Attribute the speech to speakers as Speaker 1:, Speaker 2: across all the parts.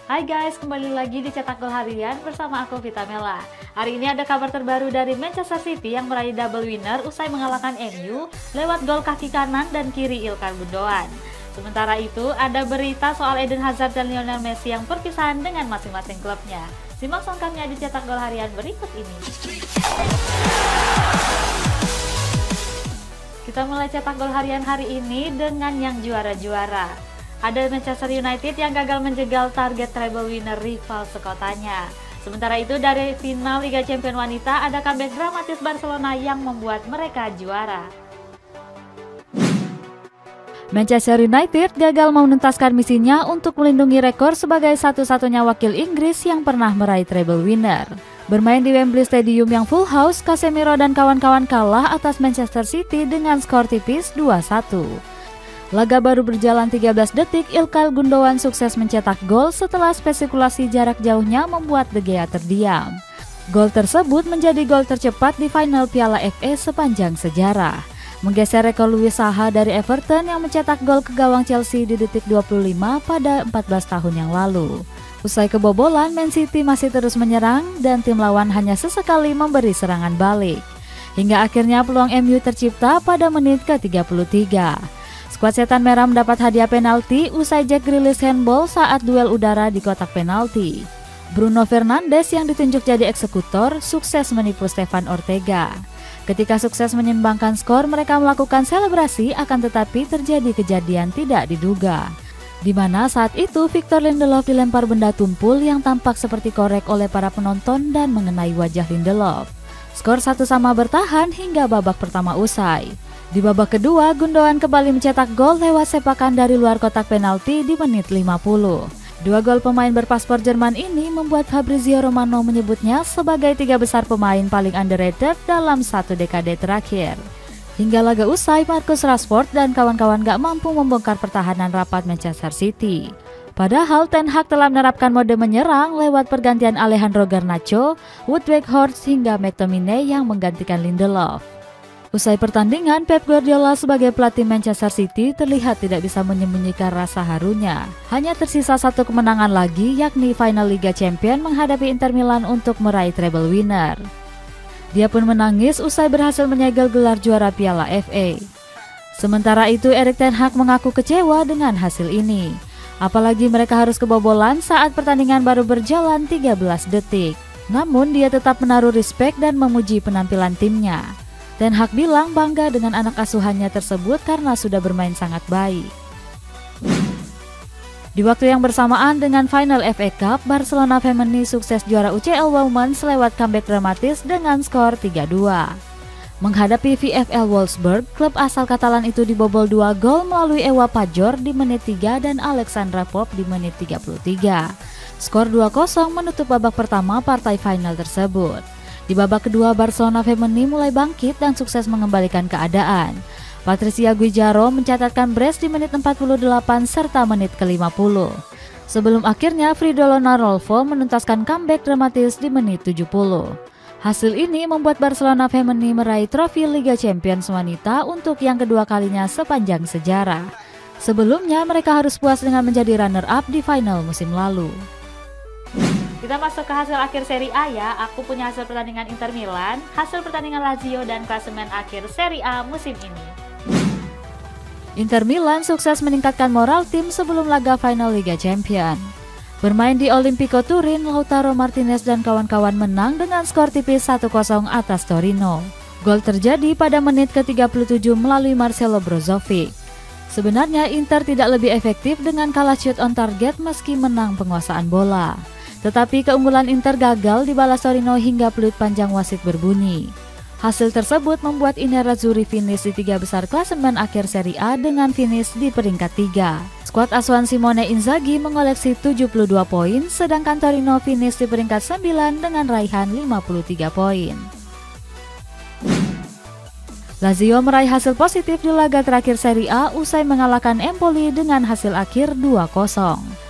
Speaker 1: Hai guys, kembali lagi di Cetak Gol Harian bersama aku Vita Mela. Hari ini ada kabar terbaru dari Manchester City yang meraih double winner usai mengalahkan MU lewat gol kaki kanan dan kiri Ilkay Gundogan. Sementara itu, ada berita soal Eden Hazard dan Lionel Messi yang perpisahan dengan masing-masing klubnya. Simak selengkapnya di Cetak Gol Harian berikut ini. Kita mulai Cetak Gol Harian hari ini dengan yang juara-juara. Ada Manchester United yang gagal menjegal target treble winner rival sekotanya. Sementara itu dari final Liga Champions wanita ada comeback dramatis Barcelona yang membuat mereka juara. Manchester United gagal menuntaskan misinya untuk melindungi rekor sebagai satu-satunya wakil Inggris yang pernah meraih treble winner. Bermain di Wembley Stadium yang full house, Casemiro dan kawan-kawan kalah atas Manchester City dengan skor tipis 2-1. Laga baru berjalan 13 detik, Ilkay Gundogan sukses mencetak gol setelah spekulasi jarak jauhnya membuat De Gea terdiam. Gol tersebut menjadi gol tercepat di final Piala FA sepanjang sejarah, menggeser rekor Louis Saha dari Everton yang mencetak gol ke gawang Chelsea di detik 25 pada 14 tahun yang lalu. Usai kebobolan, Man City masih terus menyerang dan tim lawan hanya sesekali memberi serangan balik. Hingga akhirnya peluang MU tercipta pada menit ke-33. Skuad Setan Merah mendapat hadiah penalti usai Jack Grealish handball saat duel udara di kotak penalti. Bruno Fernandes yang ditunjuk jadi eksekutor sukses menipu Stefan Ortega. Ketika sukses menyeimbangkan skor, mereka melakukan selebrasi, akan tetapi terjadi kejadian tidak diduga, di mana saat itu Victor Lindelof dilempar benda tumpul yang tampak seperti korek oleh para penonton dan mengenai wajah Lindelof. Skor 1-1 bertahan hingga babak pertama usai. Di babak kedua, Gundogan kembali mencetak gol lewat sepakan dari luar kotak penalti di menit 50. Dua gol pemain berpaspor Jerman ini membuat Fabrizio Romano menyebutnya sebagai 3 besar pemain paling underrated dalam satu dekade terakhir. Hingga laga usai, Marcus Rashford dan kawan-kawan gak mampu membongkar pertahanan rapat Manchester City. Padahal Ten Hag telah menerapkan mode menyerang lewat pergantian Alejandro Garnacho, Wout Weghorst hingga McTominay yang menggantikan Lindelof. Usai pertandingan, Pep Guardiola sebagai pelatih Manchester City terlihat tidak bisa menyembunyikan rasa harunya. Hanya tersisa satu kemenangan lagi, yakni final Liga Champions menghadapi Inter Milan untuk meraih treble winner. Dia pun menangis usai berhasil menyegel gelar juara Piala FA. Sementara itu, Erik ten Hag mengaku kecewa dengan hasil ini. Apalagi mereka harus kebobolan saat pertandingan baru berjalan 13 detik. Namun dia tetap menaruh respek dan memuji penampilan timnya. Ten Hag bilang bangga dengan anak asuhannya tersebut karena sudah bermain sangat baik. Di waktu yang bersamaan dengan final FA Cup, Barcelona Femení sukses juara UCL Women's lewat comeback dramatis dengan skor 3-2. Menghadapi VfL Wolfsburg, klub asal Katalan itu dibobol 2 gol melalui Ewa Pajor di menit 3 dan Alexandra Popp di menit 33. Skor 2-0 menutup babak pertama partai final tersebut. Di babak kedua, Barcelona Femení mulai bangkit dan sukses mengembalikan keadaan. Patricia Guijarro mencatatkan brace di menit 48 serta menit ke-50. Sebelum akhirnya Fridolina Rolfo menuntaskan comeback dramatis di menit 70. Hasil ini membuat Barcelona Femení meraih trofi Liga Champions wanita untuk yang kedua kalinya sepanjang sejarah. Sebelumnya mereka harus puas dengan menjadi runner-up di final musim lalu. Kita masuk ke hasil akhir Serie A ya. Aku punya hasil pertandingan Inter Milan, hasil pertandingan Lazio dan klasemen akhir Serie A musim ini. Inter Milan sukses meningkatkan moral tim sebelum laga final Liga Champions. Bermain di Olimpico Turin, Lautaro Martinez dan kawan-kawan menang dengan skor tipis 1-0 atas Torino. Gol terjadi pada menit ke-37 melalui Marcelo Brozovic. Sebenarnya Inter tidak lebih efektif dengan kalah shoot on target meski menang penguasaan bola. Tetapi keunggulan Inter gagal dibalas Torino hingga peluit panjang wasit berbunyi. Hasil tersebut membuat Nerazzurri finish di 3 besar klasemen akhir Serie A dengan finish di peringkat 3. Skuad asuhan Simone Inzaghi mengoleksi 72 poin, sedangkan Torino finish di peringkat 9 dengan raihan 53 poin. Lazio meraih hasil positif di laga terakhir Serie A usai mengalahkan Empoli dengan hasil akhir 2-0.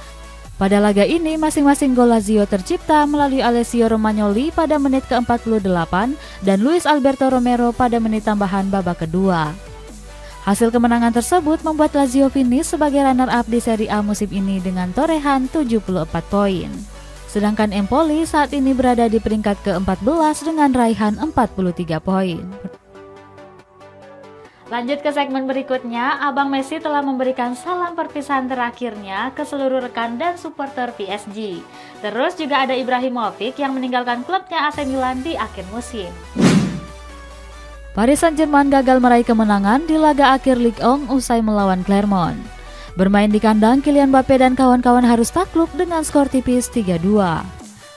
Speaker 1: Pada laga ini, masing-masing gol Lazio tercipta melalui Alessio Romagnoli pada menit ke-48 dan Luis Alberto Romero pada menit tambahan babak kedua. Hasil kemenangan tersebut membuat Lazio finish sebagai runner-up di Serie A musim ini dengan torehan 74 poin. Sedangkan Empoli saat ini berada di peringkat ke-14 dengan raihan 43 poin. Lanjut ke segmen berikutnya, Abang Messi telah memberikan salam perpisahan terakhirnya ke seluruh rekan dan supporter PSG. Terus juga ada Ibrahimovic yang meninggalkan klubnya AC Milan di akhir musim. Paris Saint-Germain gagal meraih kemenangan di laga akhir Ligue 1 usai melawan Clermont. Bermain di kandang, Kylian Mbappe dan kawan-kawan harus takluk dengan skor tipis 3-2.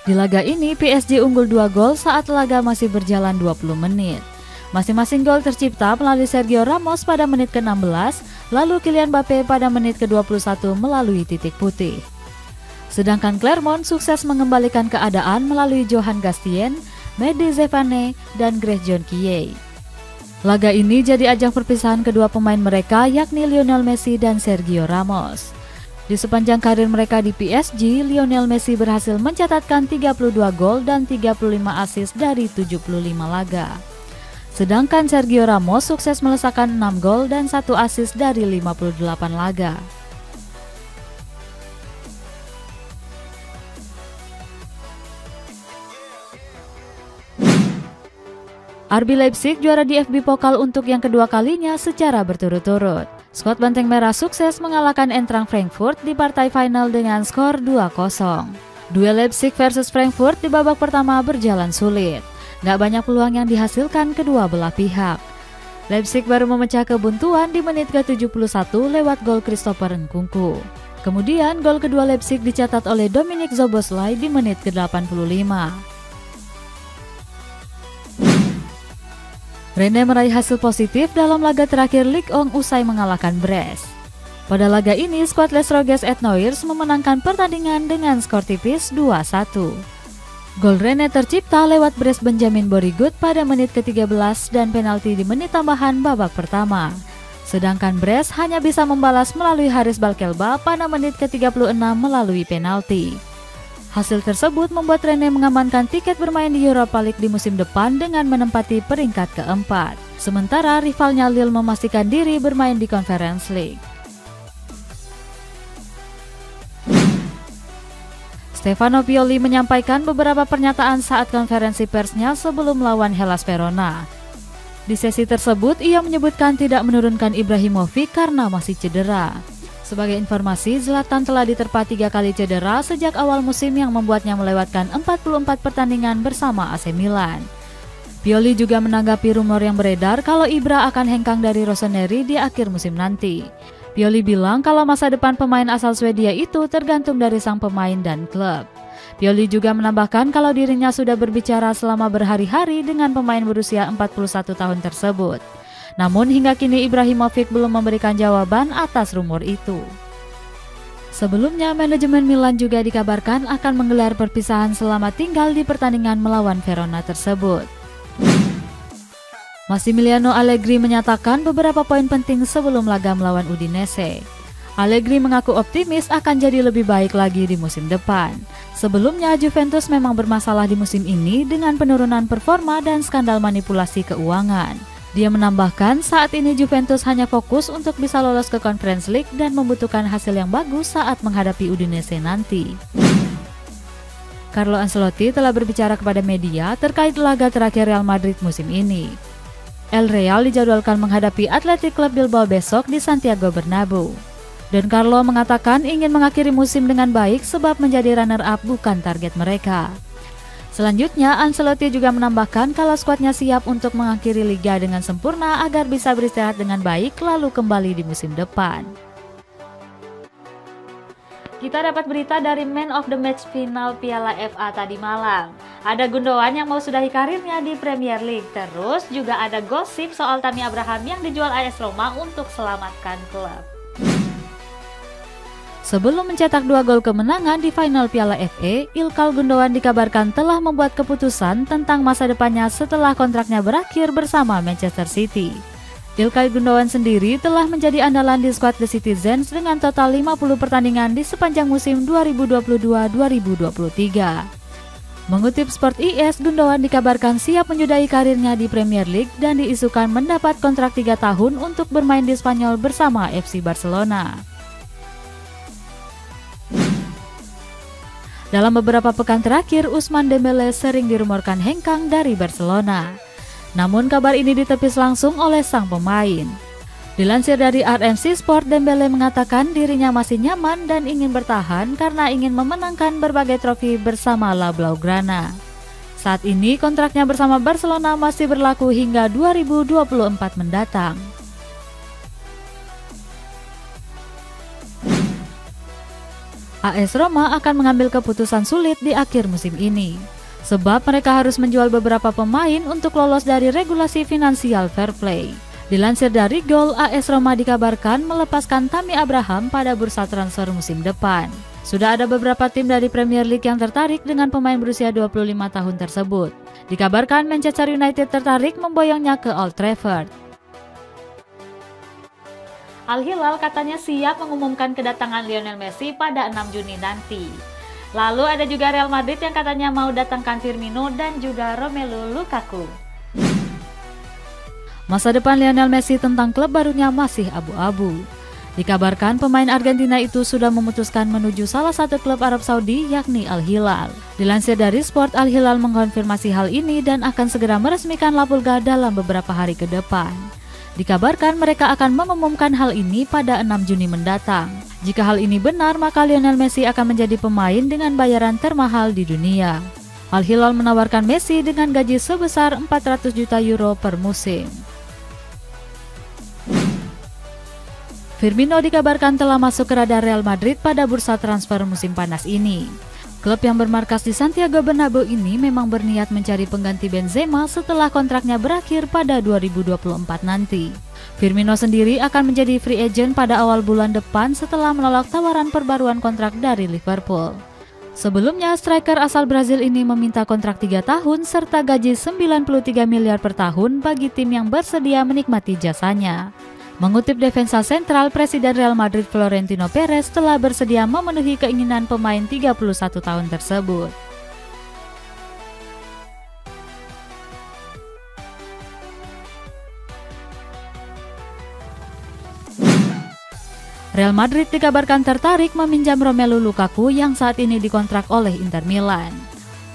Speaker 1: Di laga ini, PSG unggul 2 gol saat laga masih berjalan 20 menit. Masing-masing gol tercipta melalui Sergio Ramos pada menit ke-16, lalu Kylian Mbappe pada menit ke-21 melalui titik putih. Sedangkan Clermont sukses mengembalikan keadaan melalui Johan Gastien, Mehdi Zevane, dan Greg John Kiye. Laga ini jadi ajang perpisahan kedua pemain mereka, yakni Lionel Messi dan Sergio Ramos. Di sepanjang karir mereka di PSG, Lionel Messi berhasil mencatatkan 32 gol dan 35 assist dari 75 laga. Sedangkan Sergio Ramos sukses melesakkan 6 gol dan 1 assist dari 58 laga. RB Leipzig juara DFB Pokal untuk yang kedua kalinya secara berturut-turut. Skuad Banteng Merah sukses mengalahkan Eintracht Frankfurt di partai final dengan skor 2-0. Duel Leipzig versus Frankfurt di babak pertama berjalan sulit. Gak banyak peluang yang dihasilkan kedua belah pihak. Leipzig baru memecah kebuntuan di menit ke-71 lewat gol Christopher Nkunku. Kemudian gol kedua Leipzig dicatat oleh Dominik Szoboszlai di menit ke-85. Rennes meraih hasil positif dalam laga terakhir Ligue 1 usai mengalahkan Brest. Pada laga ini, skuad Les Rouges et Noirs memenangkan pertandingan dengan skor tipis 2-1. Gol Rennes tercipta lewat Brest Benjamin Borigut pada menit ke-13 dan penalti di menit tambahan babak pertama. Sedangkan Brest hanya bisa membalas melalui Haris Balkelba pada menit ke-36 melalui penalti. Hasil tersebut membuat Rennes mengamankan tiket bermain di Europa League di musim depan dengan menempati peringkat keempat. Sementara rivalnya Lille memastikan diri bermain di Conference League. Stefano Pioli menyampaikan beberapa pernyataan saat konferensi persnya sebelum melawan Hellas Verona. Di sesi tersebut, ia menyebutkan tidak menurunkan Ibrahimovic karena masih cedera. Sebagai informasi, Zlatan telah diterpa 3 kali cedera sejak awal musim yang membuatnya melewatkan 44 pertandingan bersama AC Milan. Pioli juga menanggapi rumor yang beredar kalau Ibra akan hengkang dari Rossoneri di akhir musim nanti. Pioli bilang kalau masa depan pemain asal Swedia itu tergantung dari sang pemain dan klub. Pioli juga menambahkan kalau dirinya sudah berbicara selama berhari-hari dengan pemain berusia 41 tahun tersebut. Namun hingga kini Ibrahimovic belum memberikan jawaban atas rumor itu. Sebelumnya, manajemen Milan juga dikabarkan akan menggelar perpisahan selama tinggal di pertandingan melawan Verona tersebut. Massimiliano Allegri menyatakan beberapa poin penting sebelum laga melawan Udinese. Allegri mengaku optimis akan jadi lebih baik lagi di musim depan. Sebelumnya, Juventus memang bermasalah di musim ini dengan penurunan performa dan skandal manipulasi keuangan. Dia menambahkan saat ini Juventus hanya fokus untuk bisa lolos ke Conference League dan membutuhkan hasil yang bagus saat menghadapi Udinese nanti. Carlo Ancelotti telah berbicara kepada media terkait laga terakhir Real Madrid musim ini. El Real dijadwalkan menghadapi Athletic Club Bilbao besok di Santiago Bernabeu. Dan Carlo mengatakan ingin mengakhiri musim dengan baik sebab menjadi runner-up bukan target mereka. Selanjutnya, Ancelotti juga menambahkan kalau skuadnya siap untuk mengakhiri liga dengan sempurna agar bisa beristirahat dengan baik lalu kembali di musim depan. Kita dapat berita dari Man of the Match final Piala FA tadi malam. Ada Gundogan yang mau sudahi karirnya di Premier League. Terus juga ada gosip soal Tammy Abraham yang dijual AS Roma untuk selamatkan klub. Sebelum mencetak 2 gol kemenangan di final Piala FA, Ilkay Gundogan dikabarkan telah membuat keputusan tentang masa depannya setelah kontraknya berakhir bersama Manchester City. Ilkay Gundogan sendiri telah menjadi andalan di skuad The Citizens dengan total 50 pertandingan di sepanjang musim 2022-2023. Mengutip Sport IS, Gundogan dikabarkan siap menyudahi karirnya di Premier League dan diisukan mendapat kontrak 3 tahun untuk bermain di Spanyol bersama FC Barcelona. Dalam beberapa pekan terakhir, Ousmane Dembélé sering dirumorkan hengkang dari Barcelona. Namun kabar ini ditepis langsung oleh sang pemain. Dilansir dari RMC Sport, Dembélé mengatakan dirinya masih nyaman dan ingin bertahan karena ingin memenangkan berbagai trofi bersama La Blaugrana. Saat ini kontraknya bersama Barcelona masih berlaku hingga 2024 mendatang. AS Roma akan mengambil keputusan sulit di akhir musim ini, sebab mereka harus menjual beberapa pemain untuk lolos dari regulasi finansial fair play. Dilansir dari Goal, AS Roma dikabarkan melepaskan Tammy Abraham pada bursa transfer musim depan. Sudah ada beberapa tim dari Premier League yang tertarik dengan pemain berusia 25 tahun tersebut. Dikabarkan Manchester United tertarik memboyongnya ke Old Trafford. Al Hilal katanya siap mengumumkan kedatangan Lionel Messi pada 6 Juni nanti. Lalu ada juga Real Madrid yang katanya mau datangkan Firmino dan juga Romelu Lukaku. Masa depan Lionel Messi tentang klub barunya masih abu-abu. Dikabarkan pemain Argentina itu sudah memutuskan menuju salah satu klub Arab Saudi yakni Al Hilal. Dilansir dari Sport, Al Hilal mengkonfirmasi hal ini dan akan segera meresmikan La Pulga dalam beberapa hari ke depan. Dikabarkan mereka akan mengumumkan hal ini pada 6 Juni mendatang. Jika hal ini benar, maka Lionel Messi akan menjadi pemain dengan bayaran termahal di dunia. Al Hilal menawarkan Messi dengan gaji sebesar 400 juta euro per musim. Firmino dikabarkan telah masuk ke radar Real Madrid pada bursa transfer musim panas ini. Klub yang bermarkas di Santiago Bernabeu ini memang berniat mencari pengganti Benzema setelah kontraknya berakhir pada 2024 nanti. Firmino sendiri akan menjadi free agent pada awal bulan depan setelah menolak tawaran perbaruan kontrak dari Liverpool. Sebelumnya, striker asal Brazil ini meminta kontrak 3 tahun serta gaji 93 miliar per tahun bagi tim yang bersedia menikmati jasanya. Mengutip Defensa Sentral, Presiden Real Madrid Florentino Perez telah bersedia memenuhi keinginan pemain 31 tahun tersebut. Real Madrid dikabarkan tertarik meminjam Romelu Lukaku yang saat ini dikontrak oleh Inter Milan.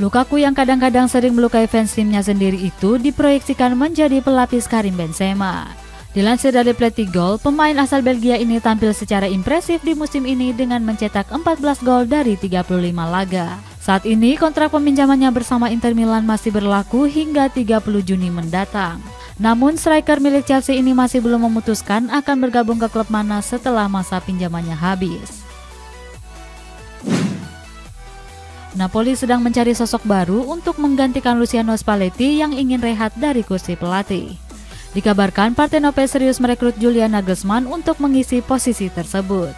Speaker 1: Lukaku yang kadang-kadang sering melukai fans timnya sendiri itu diproyeksikan menjadi pelapis Karim Benzema. Dilansir dari Playtigoal, pemain asal Belgia ini tampil secara impresif di musim ini dengan mencetak 14 gol dari 35 laga. Saat ini kontrak peminjamannya bersama Inter Milan masih berlaku hingga 30 Juni mendatang. Namun striker milik Chelsea ini masih belum memutuskan akan bergabung ke klub mana setelah masa pinjamannya habis. Napoli sedang mencari sosok baru untuk menggantikan Luciano Spalletti yang ingin rehat dari kursi pelatih. Dikabarkan Partenope serius merekrut Julian Nagelsmann untuk mengisi posisi tersebut.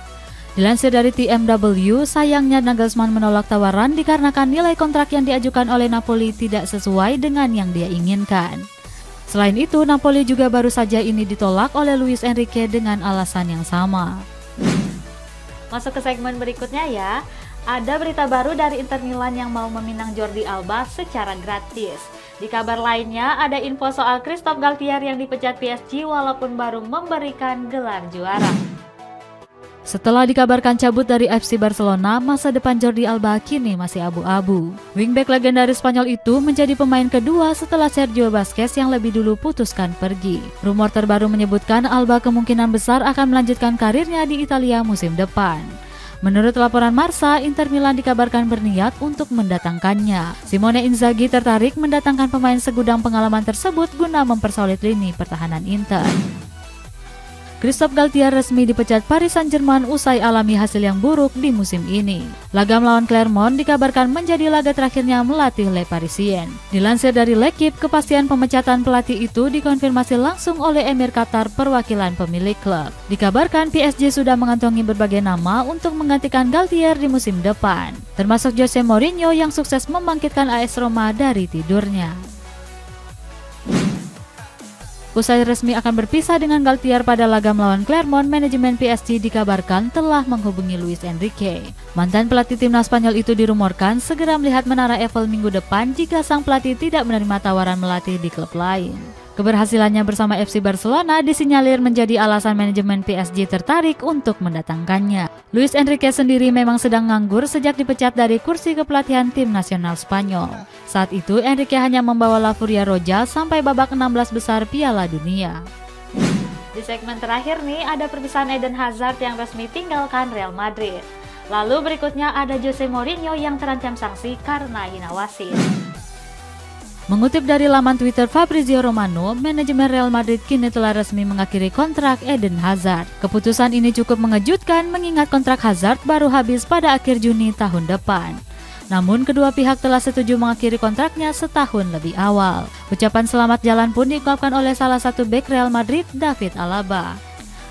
Speaker 1: Dilansir dari TMW, sayangnya Nagelsmann menolak tawaran dikarenakan nilai kontrak yang diajukan oleh Napoli tidak sesuai dengan yang dia inginkan. Selain itu, Napoli juga baru saja ini ditolak oleh Luis Enrique dengan alasan yang sama. Masuk ke segmen berikutnya ya. Ada berita baru dari Inter Milan yang mau meminang Jordi Alba secara gratis. Di kabar lainnya, ada info soal Christophe Galtier yang dipecat PSG walaupun baru memberikan gelar juara. Setelah dikabarkan cabut dari FC Barcelona, masa depan Jordi Alba kini masih abu-abu. Wingback legendaris Spanyol itu menjadi pemain kedua setelah Sergio Busquets yang lebih dulu putuskan pergi. Rumor terbaru menyebutkan Alba kemungkinan besar akan melanjutkan karirnya di Italia musim depan. Menurut laporan Marca, Inter Milan dikabarkan berniat untuk mendatangkannya. Simone Inzaghi tertarik mendatangkan pemain segudang pengalaman tersebut guna mempersolid lini pertahanan Inter. Christophe Galtier resmi dipecat Paris Saint-Germain usai alami hasil yang buruk di musim ini. Laga melawan Clermont dikabarkan menjadi laga terakhirnya melatih Le Parisien. Dilansir dari L'Equipe, kepastian pemecatan pelatih itu dikonfirmasi langsung oleh Emir Qatar, perwakilan pemilik klub. Dikabarkan PSG sudah mengantongi berbagai nama untuk menggantikan Galtier di musim depan, termasuk Jose Mourinho yang sukses membangkitkan AS Roma dari tidurnya. Usai resmi akan berpisah dengan Galtier pada laga melawan Clermont, manajemen PSG dikabarkan telah menghubungi Luis Enrique. Mantan pelatih timnas Spanyol itu dirumorkan segera melihat Menara Eiffel minggu depan jika sang pelatih tidak menerima tawaran melatih di klub lain. Keberhasilannya bersama FC Barcelona disinyalir menjadi alasan manajemen PSG tertarik untuk mendatangkannya. Luis Enrique sendiri memang sedang nganggur sejak dipecat dari kursi kepelatihan tim nasional Spanyol. Saat itu Enrique hanya membawa La Furia Roja sampai babak 16 besar Piala Dunia. Di segmen terakhir nih ada perpisahan Eden Hazard yang resmi tinggalkan Real Madrid. Lalu berikutnya ada Jose Mourinho yang terancam sanksi karena hina wasit. Mengutip dari laman Twitter Fabrizio Romano, manajemen Real Madrid kini telah resmi mengakhiri kontrak Eden Hazard. Keputusan ini cukup mengejutkan mengingat kontrak Hazard baru habis pada akhir Juni tahun depan. Namun kedua pihak telah setuju mengakhiri kontraknya setahun lebih awal. Ucapan selamat jalan pun diungkapkan oleh salah satu bek Real Madrid, David Alaba.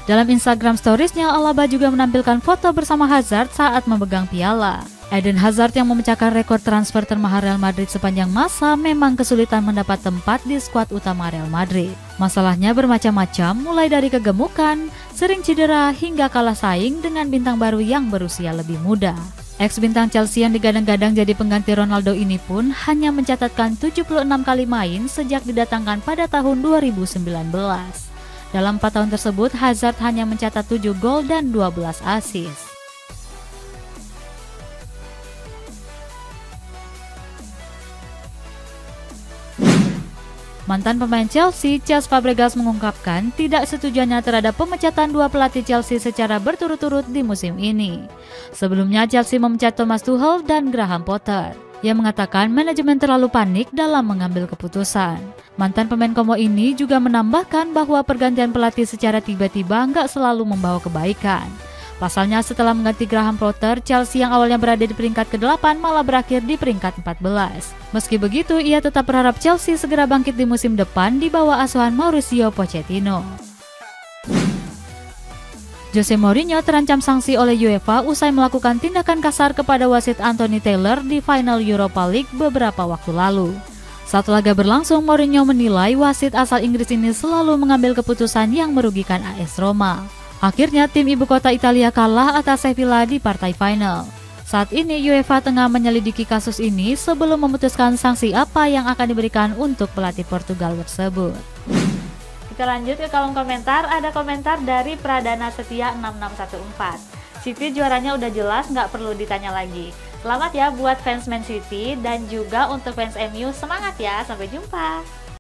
Speaker 1: Dalam Instagram Stories-nya, Alaba juga menampilkan foto bersama Hazard saat memegang piala. Eden Hazard yang memecahkan rekor transfer termahal Real Madrid sepanjang masa memang kesulitan mendapat tempat di skuad utama Real Madrid. Masalahnya bermacam-macam, mulai dari kegemukan, sering cedera, hingga kalah saing dengan bintang baru yang berusia lebih muda. Ex-bintang Chelsea yang digadang-gadang jadi pengganti Ronaldo ini pun hanya mencatatkan 76 kali main sejak didatangkan pada tahun 2019. Dalam 4 tahun tersebut, Hazard hanya mencatat 7 gol dan 12 assist. Mantan pemain Chelsea, Cesc Fabregas mengungkapkan tidak setujuannya terhadap pemecatan 2 pelatih Chelsea secara berturut-turut di musim ini. Sebelumnya Chelsea memecat Thomas Tuchel dan Graham Potter. Ia mengatakan manajemen terlalu panik dalam mengambil keputusan. Mantan pemain Como ini juga menambahkan bahwa pergantian pelatih secara tiba-tiba nggak selalu membawa kebaikan. Pasalnya setelah mengganti Graham Potter, Chelsea yang awalnya berada di peringkat ke-8 malah berakhir di peringkat 14. Meski begitu, ia tetap berharap Chelsea segera bangkit di musim depan di bawah asuhan Mauricio Pochettino. Jose Mourinho terancam sanksi oleh UEFA usai melakukan tindakan kasar kepada wasit Anthony Taylor di final Europa League beberapa waktu lalu. Saat laga berlangsung, Mourinho menilai wasit asal Inggris ini selalu mengambil keputusan yang merugikan AS Roma. Akhirnya tim ibu kota Italia kalah atas Sevilla di partai final. Saat ini UEFA tengah menyelidiki kasus ini sebelum memutuskan sanksi apa yang akan diberikan untuk pelatih Portugal tersebut. Kita lanjut ke kolom komentar, ada komentar dari Pradana Setia 6614. City juaranya udah jelas, nggak perlu ditanya lagi. Selamat ya buat fans Man City dan juga untuk fans MU, semangat ya, sampai jumpa.